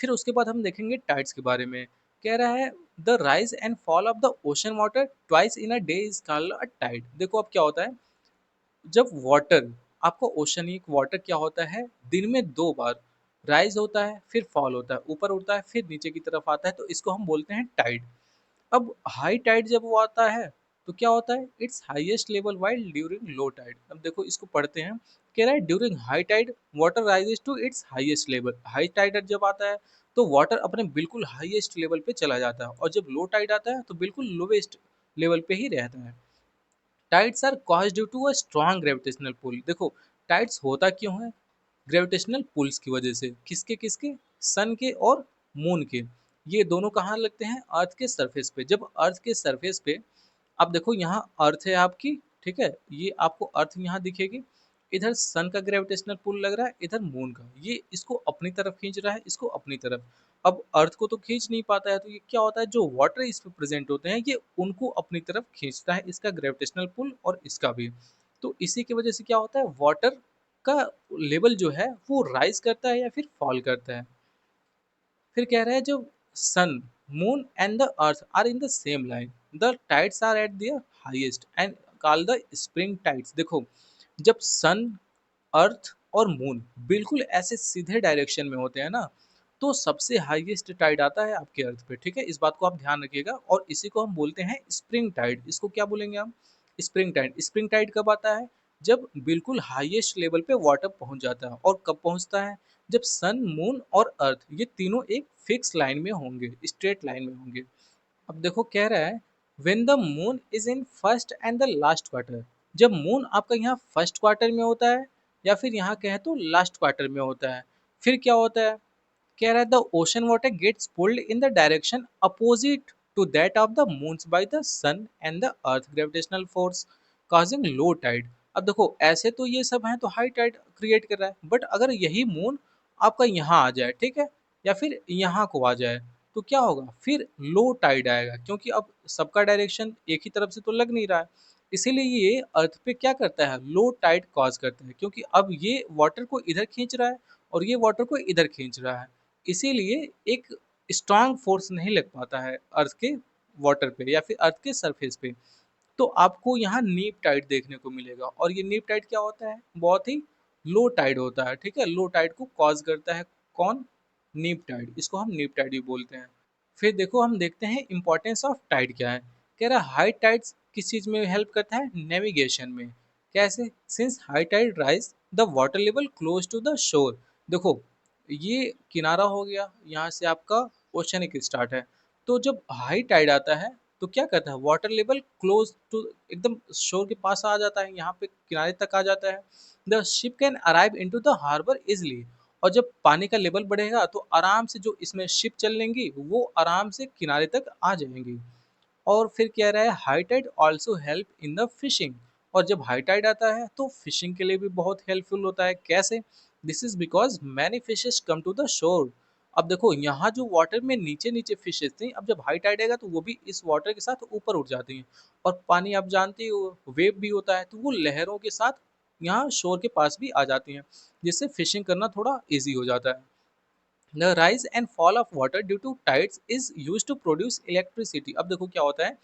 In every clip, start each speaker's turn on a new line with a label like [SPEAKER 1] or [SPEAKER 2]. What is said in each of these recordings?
[SPEAKER 1] फिर उसके बाद हम देखेंगे टाइड्स के बारे में। कह रहा है the rise and fall of the ocean water twice in a day is called a tide. देखो अब क्या होता है, जब वाटर आपका ओशनिक वाटर क्या होता है, दिन में 2 बार राइज होता है फिर फॉल होता है, ऊपर उड़ता है फिर नीचे की तरफ आता है, तो इसको हम बोलते हैं टाइड। अब हाई टाइड जब वो आता है तो क्या होता है, its highest level while during low tide. अब देखो इसको पढ़ते हैं। कह रहा है during high tide water rises to its highest level. High tide जब आता है तो वाटर अपने बिल्कुल हाईएस्ट लेवल पे चला जाता है, और जब लो टाइड आता है तो बिल्कुल लोवेस्ट लेवल पे ही रहता है। Tides are cause due to a strong gravitational pull. देखो टाइड्स होता क्यों है, ग्रेविटेशनल पुल्स की वजह से। किसके किसके, सन के और मून के। ये दोनों कहाँ लगते हैं, अर्थ के सरफेस पे। जब अर्थ के सरफेस पे, अब देखो यहाँ अर्थ है आपकी, ठीक है, ये आपको अर्थ यहाँ दिखेगी, इधर सन का ग्रेविटेशनल पुल लग रहा है, इधर मून का, ये इसको अपनी तरफ खींच रहा है, इसको अपनी तरफ। अब अर्थ को तो खींच नहीं पाता है, तो ये क्या होता है, जो वाटर इस पे प्रेजेंट होते हैं ये उनको अपनी तरफ खींचता है, इसका ग्रेविटेशनल पुल और इसका भी। तो इसी की वजह से क्या होता है, वाटर का लेवल जो है वो राइज करता है या फिर फॉल करता है। फिर कह रहा है जो sun, moon and the earth are in the same line, the tides are at their highest and call the spring tides. देखो जब सन, अर्थ और मून बिल्कुल ऐसे सीधे डायरेक्शन में होते हैं ना, तो सबसे हाईएस्ट टाइड आता है आपके अर्थ पे, ठीक है, इस बात को आप ध्यान रखिएगा। और इसी को हम बोलते हैं स्प्रिंग टाइड। इसको क्या बोलेंगे हम, स्प्रिंग टाइड। स्प्रिंग टाइड कब आता है, जब बिल्कुल हाईएस्ट लेवल पे वाटर पहुंच जाता है। और कब पहुंचता है, जब सन, मून और अर्थ ये तीनों एक फिक्स लाइन में होंगे, स्ट्रेट लाइन में होंगे। अब देखो कह रहा है when the moon is in first and the last quarter. जब मून आपका यहाँ फर्स्ट क्वार्टर में होता है या फिर यहाँ कहें तो लास्ट क्वार्टर में होता है, फिर क्या होता है, कह रहा है the ocean water gets pulled in the direction opposite to that of the moons by the sun and the earth gravitational force causing low tide. अब देखो ऐसे तो ये सब हैं तो हाई टाइड क्रिएट कर रहा है, बट अगर यही मून आपका यहाँ आ जाए, ठीक है, या फिर यहाँ को आ जाए, तो क्या होगा, फिर लो टाइड आएगा, क्योंकि अब सबका डायरेक्शन एक ही तरफ से तो लग नहीं रहा है। इसीलिए ये अर्थ पे क्या करता है, लो टाइड कॉज करता है, क्योंकि अब ये वाटर को इधर खींच रहा है और ये वाटर को इधर खींच रहा है। इसीलिए एक स्ट्रांग फोर्स नहीं लग पाता है अर्थ के वाटर पे या फिर अर्थ के सरफेस पे। तो आपको यहाँ नीप टाइड देखने को मिलेगा, और ये नीप टाइड क्या होता है, बहुत ही लो टाइड होता है, ठीक है, लो टाइड को कॉज करता है कौन, नीप टाइड, इसको हम नीप टाइड भी बोलते हैं। फिर देखो हम देखते हैं इंपॉर्टेंस ऑफ टाइड क्या है। कह रहा है हाई टाइड्स किस चीज में हेल्प करता है, नेविगेशन में। कैसे, since high tide rise the water level close to the shore. देखो ये किनारा हो गया, यहाँ से आपका ओशनिक स्टार्ट है, तो जब हाई टाइड आता है तो क्या करता है, वाटर लेवल क्लोज टू, एकदम शोर के पास आ जाता है, यहाँ पे किनारे तक आ जाता है। The ship can arrive into the harbour easily. और जब पानी का लेवल बढ़ेगा तो आराम से जो इसमें शिप चल लेंगी वो आराम से किनारे तक आ जाएंगी। और फिर कह रहा है high tide also help in the fishing. और जब हाई टाइड आता है तो फिशिंग के लिए भी बहुत हेल्पफुल होता है। कैसे, this is because many fishes come to the shore. अब देखो यहाँ जो वाटर में नीचे नीचे फिशेस थी, अब जब हाई टाइड आएगा तो वो भी इस वाटर के साथ ऊपर उठ जाती हैं। और पानी आप जानते हो वेव भी होता है, तो वो लहरों के साथ यहाँ शोर के पास भी आ जाती हैं, जिससे फिशिंग करना थोड़ा ईजी हो जाता है। The rise and fall of water due to tides is used to produce electricity। अब देखो क्या होता है,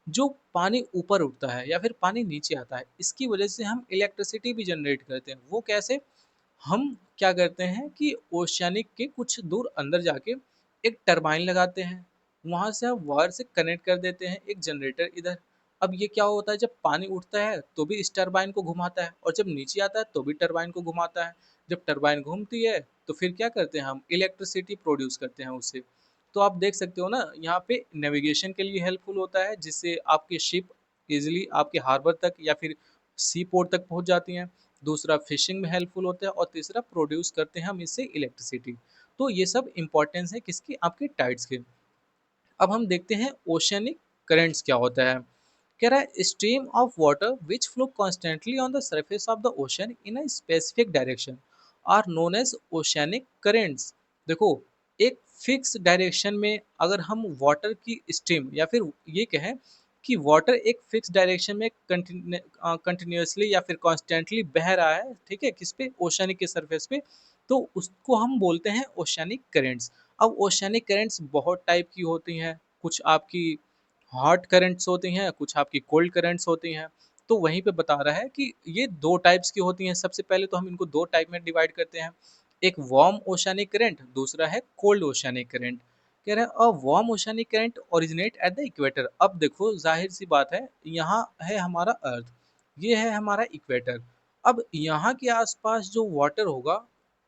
[SPEAKER 1] जो पानी ऊपर उठता है या फिर पानी नीचे आता है, इसकी वजह से हम इलेक्ट्रिसिटी भी जनरेट करते हैं। वो कैसे, हम क्या करते हैं कि ओशियानिक के कुछ दूर अंदर जाके एक टरबाइन लगाते हैं, वहां से हम वायर से कनेक्ट कर देते हैं एक जनरेटर इधर। अब ये क्या होता है, जब पानी उठता है तो भी इस टरबाइन को घुमाता है, और जब नीचे आता है तो भी टरबाइन को घुमाता है। जब टरबाइन घूमती है तो फिर क्या करते हैं, हम इलेक्ट्रिसिटी प्रोड्यूस करते हैं उससे। तो आप देख सकते हो ना, यहाँ पे नेविगेशन के लिए हेल्पफुल होता है, जिससे आपके शिप इजिली आपके हार्बर तक या फिर सी पोर्ट तक पहुंच जाती हैं। दूसरा फिशिंग में हेल्पफुल होता है, और तीसरा प्रोड्यूस करते हैं हम इससे इलेक्ट्रिसिटी। तो ये सब इंपॉर्टेंस है किसकी, आपके टाइड्स के। अब हम देखते हैं ओशियनिक करेंट्स क्या होता है। कह रहा है stream of water which flow constantly on the surface of the ocean in a specific direction are known as oceanic currents. देखो एक फिक्स डायरेक्शन में अगर हम वाटर की स्ट्रीम या फिर ये कहें कि वाटर एक फिक्स डायरेक्शन में कंटिन्यूसली या फिर कॉन्स्टेंटली बह रहा है, ठीक है, किस पे, ओशियनिक के सरफेस पे, तो उसको हम बोलते हैं ओशियनिक करेंट्स। अब ओशियनिक करेंट्स बहुत टाइप की होती हैं, कुछ आपकी हॉट करंट्स होती हैं, कुछ आपकी कोल्ड करंट्स होती हैं। तो वहीं पे बता रहा है कि ये 2 टाइप्स की होती हैं। सबसे पहले तो हम इनको 2 टाइप में डिवाइड करते हैं। एक वार्म ओशियनिक करंट, दूसरा है कोल्ड ओशियनिक करंट। कह रहे हैं a warm oceanic current originate at the equator. अब देखो ज़ाहिर-सी बात है, यहाँ है हमारा अर्थ, ये है हमारा इक्वेटर। अब यहाँ के आस-पास जो वाटर होगा,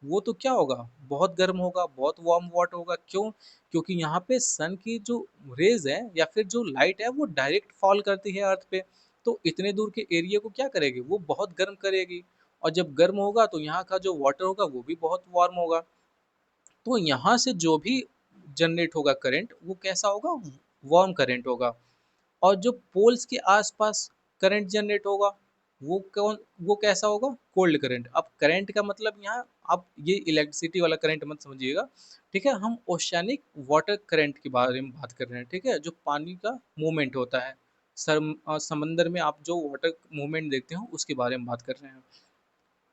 [SPEAKER 1] वो तो क्या होगा? बहुत गर्म होगा, बहुत वार्म वाटर होगा। क्यों? क्योंकि यहाँ पे सन की जो रेज़ है या फिर जो लाइट है वो डायरेक्ट फॉल करती है अर्थ पे। तो इतने दूर के एरिया को क्या करेगी? वो बहुत गर्म करेगी और जब गर्म होगा तो यहाँ का जो वाटर होगा वो भी बहुत वार्म होगा। तो यहाँ से जो भी जनरेट होगा करंट वो कैसा होगा? वार्म करंट होगा। और जो पोल्स के आसपास करंट जनरेट होगा वो कैसा होगा? Cold current. अब करंट का मतलब यहाँ आप ये इलेक्ट्रिसिटी वाला करंट मत समझिएगा, ठीक है? हम ओशियानिक वाटर करंट के बारे में बात कर रहे हैं, ठीक है? जो पानी का मूवमेंट होता है, समंदर में आप जो वाटर मूवमेंट देखते हो उसके बारे में बात कर रहे हैं।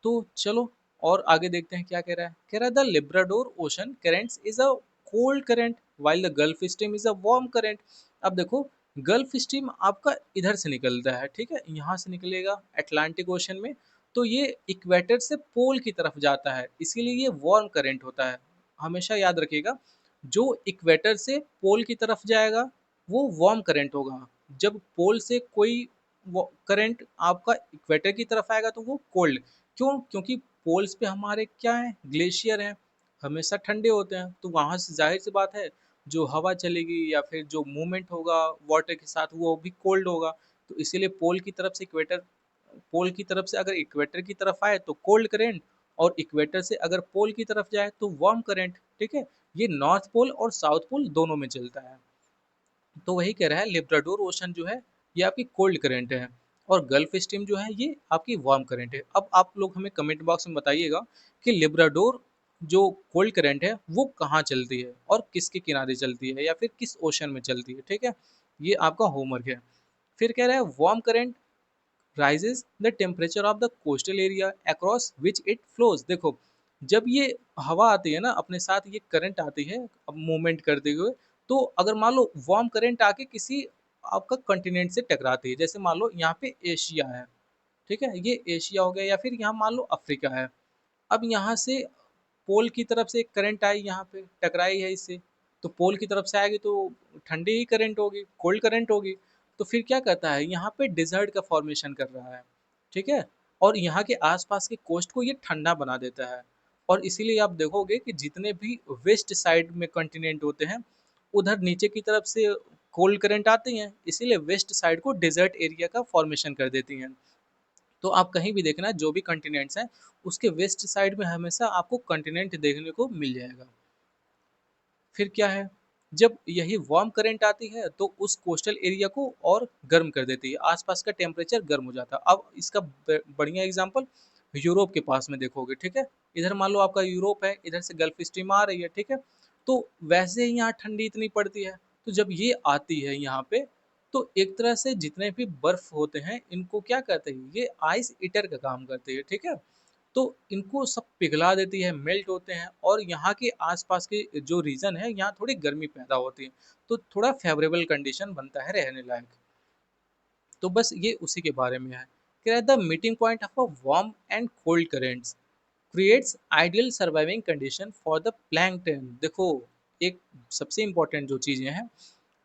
[SPEAKER 1] तो चलो और आगे देखते हैं क्या कह रहा है। कह रहा है the Labrador ocean currents is a cold current while the Gulf Stream is a warm current. अब देखो गल्फ स्ट्रीम आपका इधर से निकलता है, ठीक है, यहाँ से निकलेगा अटलांटिक ओशन में। तो ये इक्वेटर से पोल की तरफ जाता है, इसीलिए ये वार्म करंट होता है। हमेशा याद रखिएगा, जो इक्वेटर से पोल की तरफ जाएगा वो वार्म करंट होगा। जब पोल से कोई करंट आपका इक्वेटर की तरफ आएगा तो वो कोल्ड। क्यों? क्योंकि पोल्स पे हमारे क्या है? ग्लेशियर हैं, हमेशा ठंडे होते हैं, तो वहाँ से ज़ाहिर-सी बात है, जो हवा चलेगी या फिर जो मूवमेंट होगा वाटर के साथ वो भी कोल्ड होगा। तो इसीलिए पोल की तरफ से अगर इक्वेटर की तरफ आए तो कोल्ड करंट और इक्वेटर से अगर पोल की तरफ जाए तो वार्म करंट, ठीक है? ये नॉर्थ पोल और साउथ पोल दोनों में चलता है। तो वही कह रहा है लिब्राडोर ओशन जो है ये आपकी कोल्ड करंट है और गल्फ स्ट्रीम जो है ये आपकी वार्म करंट है। अब आप लोग हमें कमेंट बॉक्स में बताइएगा कि लिब्राडोर जो कोल्ड करंट है वो कहाँ चलती है और किसके किनारे चलती है या फिर किस ओशन में चलती है, ठीक है? ये आपका होमवर्क है। फिर कह रहा है warm current rises the temperature of the coastal area across which it flows। देखो जब ये हवा आती है ना अपने साथ ये करंट आती है अब मूवमेंट करते हुए, तो अगर मान लो वार्म करंट आके किसी आपका कॉन्टिनेंट से टकराती है, जैसे मान लो यहाँ पे एशिया है, ठीक है, ये एशिया हो गया या फिर यहाँ मान लो अफ्रीका है। अब यहाँ से पोल की तरफ से एक करंट आई, यहाँ पे टकराई है इससे, तो पोल की तरफ से आएगी तो ठंडी ही करंट होगी, कोल्ड करंट होगी। तो फिर क्या करता है, यहाँ पे डिजर्ट का फॉर्मेशन कर रहा है, ठीक है, और यहाँ के आसपास के कोस्ट को ये ठंडा बना देता है। और इसीलिए आप देखोगे कि जितने भी वेस्ट साइड में कॉन्टिनेंट होते हैं उधर नीचे की तरफ से कोल्ड करंट आती हैं, इसीलिए वेस्ट साइड को डिजर्ट एरिया का फॉर्मेशन कर देती हैं। तो आप कहीं भी देखना जो भी कॉन्टिनेंट्स हैं उसके वेस्ट साइड में हमेशा आपको कॉन्टिनेंट देखने को मिल जाएगा। फिर क्या है, जब यही वार्म करंट आती है तो उस कोस्टल एरिया को और गर्म कर देती है, आसपास का टेम्परेचर गर्म हो जाता है। अब इसका बढ़िया एग्जांपल यूरोप के पास में देखोगे, ठीक है, इधर मान लो आपका यूरोप है, इधर से गल्फ स्ट्रीम आ रही है, ठीक है, तो वैसे ही यहाँ ठंडी इतनी पड़ती है, तो जब ये आती है यहाँ पे तो एक तरह से जितने भी बर्फ होते हैं इनको क्या कहते हैं, ये आइस ईटर का काम करते हैं, ठीक है। तो इनको सब पिघला देती है, मेल्ट होते हैं और यहाँ के आसपास के जो रीजन है यहाँ थोड़ी गर्मी पैदा होती है, तो थोड़ा फेवरेबल कंडीशन बनता है रहने लायक। तो बस ये उसी के बारे में है। कह रहा है the meeting point of a warm and cold currents creates ideal surviving condition for the plankton. देखो एक सबसे इम्पोर्टेंट जो चीज़ें हैं,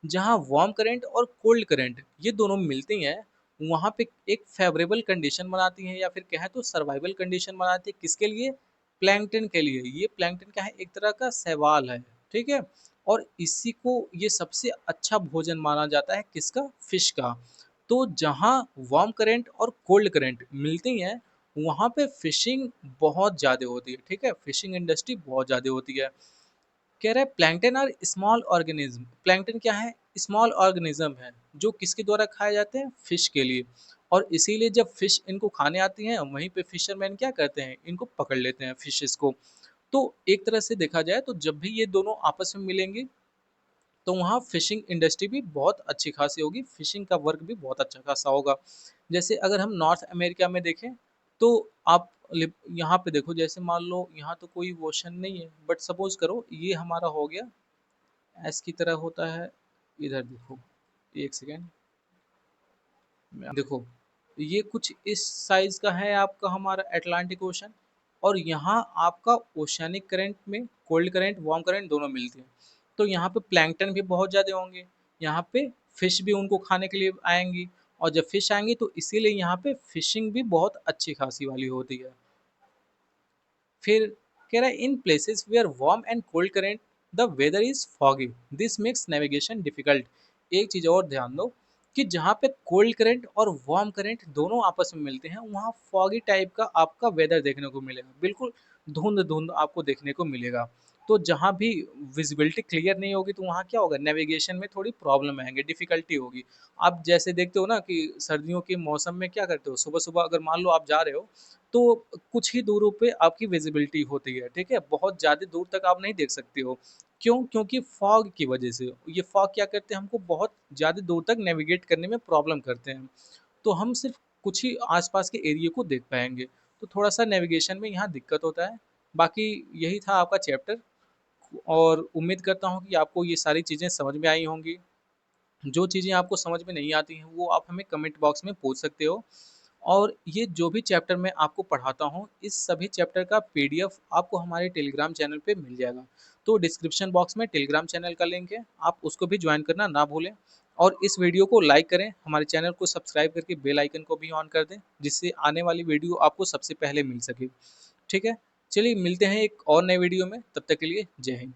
[SPEAKER 1] जहाँ वार्म करंट और कोल्ड करंट ये दोनों मिलती हैं वहाँ पे एक फेवरेबल कंडीशन बनाती हैं या फिर कहें तो सर्वाइवल कंडीशन बनाती है, किसके लिए? प्लैंकटन के लिए। ये प्लैंकटन क्या है, एक तरह का शैवाल है, ठीक है, और इसी को ये सबसे अच्छा भोजन माना जाता है, किसका? फिश का। तो जहाँ वार्म करंट और कोल्ड करंट मिलती हैं वहाँ पे फिशिंग बहुत ज़्यादा होती है, ठीक है, फिशिंग इंडस्ट्री बहुत ज़्यादा होती है। कह रहा है प्लैंकटन और स्मॉल ऑर्गेनिज्म। प्लैंकटन क्या है? स्मॉल ऑर्गेनिज्म है जो किसके द्वारा खाए जाते हैं? फिश के लिए। और इसीलिए जब फिश इनको खाने आती हैं वहीं पे फिशरमैन क्या करते हैं, इनको पकड़ लेते हैं फिशेस को। तो एक तरह से देखा जाए तो जब भी ये दोनों आपस में मिलेंगे तो वहाँ फिशिंग इंडस्ट्री भी बहुत अच्छी खासी होगी, फिशिंग का वर्क भी बहुत अच्छा खासा होगा। जैसे अगर हम नॉर्थ अमेरिका में देखें तो आप यहाँ पे देखो, जैसे मान लो यहाँ तो कोई ओशन नहीं है, बट सपोज करो ये हमारा हो गया ऐस की तरह होता है। इधर देखो, एक सेकेंड, देखो ये कुछ इस साइज का है आपका हमारा अटलांटिक ओशन, और यहाँ आपका ओशियनिक करंट में कोल्ड करंट वार्म करंट दोनों मिलते हैं। तो यहाँ पे प्लैंकटन भी बहुत ज़्यादा होंगे, यहाँ पे फिश भी उनको खाने के लिए आएंगी, और जब फिश आएंगी तो इसीलिए यहाँ पे फिशिंग भी बहुत अच्छी खासी वाली होती है। फिर कह रहा है in places where warm and cold current the weather is foggy, this makes navigation difficult. एक चीज़ और ध्यान दो कि जहाँ पे कोल्ड करंट और वार्म करंट दोनों आपस में मिलते हैं, वहाँ फॉगी टाइप का आपका वेदर देखने को मिलेगा, बिल्कुल धुंध धुंध आपको देखने को मिलेगा। तो जहाँ भी विजिबिलिटी क्लियर नहीं होगी तो वहाँ क्या होगा, नेविगेशन में थोड़ी प्रॉब्लम आएंगे, डिफिकल्टी होगी। आप जैसे देखते हो ना कि सर्दियों के मौसम में क्या करते हो, सुबह सुबह अगर मान लो आप जा रहे हो तो कुछ ही दूरों पे आपकी विजिबिलिटी होती है, ठीक है, बहुत ज़्यादा दूर तक आप नहीं देख सकते हो। क्यों? क्योंकि फॉग की वजह से। ये फॉग क्या करते हैं, हमको बहुत ज़्यादा दूर तक नेविगेट करने में प्रॉब्लम करते हैं। तो हम सिर्फ कुछ ही आसपास के एरिया को देख पाएंगे, तो थोड़ा सा नेविगेशन में यहाँ दिक्कत होता है। बाकी यही था आपका चैप्टर, और उम्मीद करता हूँ कि आपको ये सारी चीज़ें समझ में आई होंगी। जो चीज़ें आपको समझ में नहीं आती हैं वो आप हमें कमेंट बॉक्स में पूछ सकते हो। और ये जो भी चैप्टर मैं आपको पढ़ाता हूँ, इस सभी चैप्टर का पीडीएफ आपको हमारे टेलीग्राम चैनल पे मिल जाएगा। तो डिस्क्रिप्शन बॉक्स में टेलीग्राम चैनल का लिंक है, आप उसको भी ज्वाइन करना ना भूलें। और इस वीडियो को लाइक करें, हमारे चैनल को सब्सक्राइब करके बेल आइकन को भी ऑन कर दें, जिससे आने वाली वीडियो आपको सबसे पहले मिल सके। ठीक है, चलिए मिलते हैं एक और नए वीडियो में, तब तक के लिए जय हिंद।